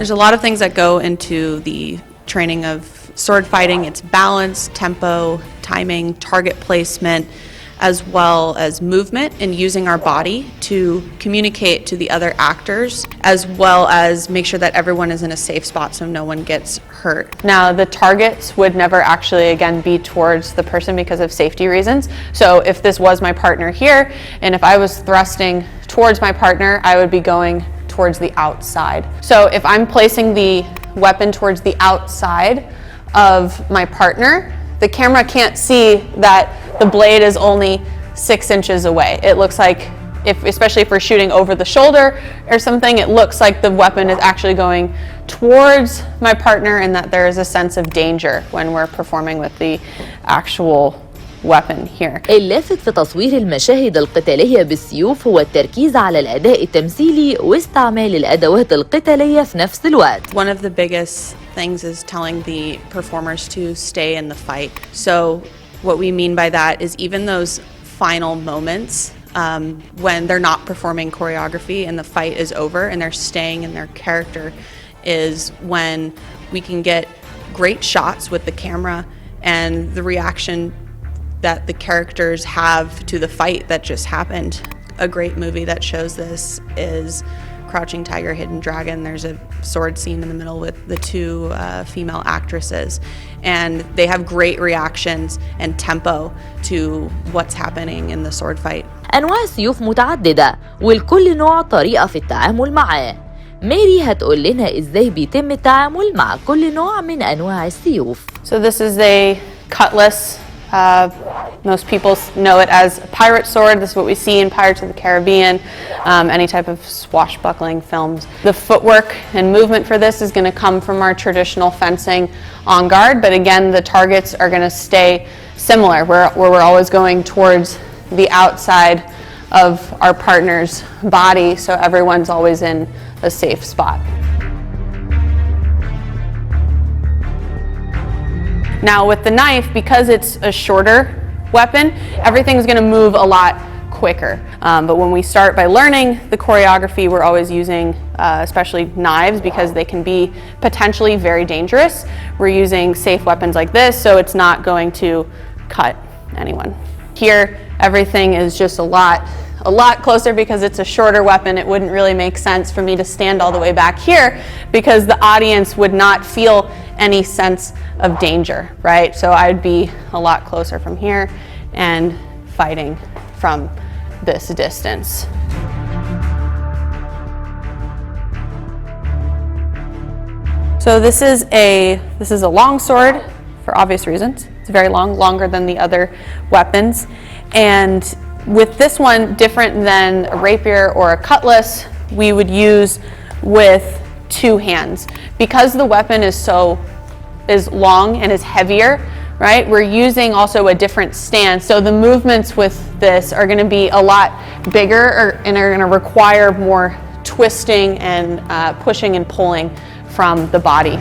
There's a lot of things that go into the training of sword fighting. It's balance, tempo, timing, target placement, as well as movement and using our body to communicate to the other actors, as well as make sure that everyone is in a safe spot so no one gets hurt. Now, the targets would never actually, again, be towards the person because of safety reasons. So if this was my partner here, and if I was thrusting towards my partner, I would be going towards the outside. So if I'm placing the weapon towards the outside of my partner, the camera can't see that the blade is only 6 inches away. It looks like, especially if we're shooting over the shoulder or something, it looks like the weapon is actually going towards my partner and that there is a sense of danger when we're performing with the actual weapon here. اللافت في تصوير المشاهد القتالية بالسيوف هو التركيز على الأداء التمثيلي واستعمال الأدوات القتالية في نفس الوقت. One of the biggest things is telling the performers to stay in the fight. So what we mean by that is even those final moments when they're not performing choreography and the fight is over and they're staying in their character is when we can get great shots with the camera and the reaction that the characters have to the fight that just happened. A great movie that shows this is Crouching Tiger, Hidden Dragon. There's a sword scene in the middle with the two female actresses, and they have great reactions and tempo to what's happening in the sword fight. أنواع السيوف متعددة والكل نوع طريقة في التعامل معاه. ماري هتقول لنا إزاي بيتم التعامل مع كل نوع من أنواع السيوف. So this is a cutlass. Most people know it as a pirate sword. This is what we see in Pirates of the Caribbean, any type of swashbuckling films. The footwork and movement for this is going to come from our traditional fencing en garde, but again, the targets are going to stay similar, where we're always going towards the outside of our partner's body, so everyone's always in a safe spot. Now with the knife, because it's a shorter weapon, everything's going to move a lot quicker. But when we start by learning the choreography, we're always using especially knives because they can be potentially very dangerous. We're using safe weapons like this, so it's not going to cut anyone. Here, everything is just a lot closer because it's a shorter weapon. It wouldn't really make sense for me to stand all the way back here because the audience would not feel any sense of danger, right? So I'd be a lot closer from here and fighting from this distance. So this is a long sword for obvious reasons. It's very long, longer than the other weapons. And with this one, different than a rapier or a cutlass, we would use with 2 hands. Because the weapon is long and is heavier, right? We're using also a different stance. So the movements with this are going to be a lot bigger and are going to require more twisting and pushing and pulling from the body.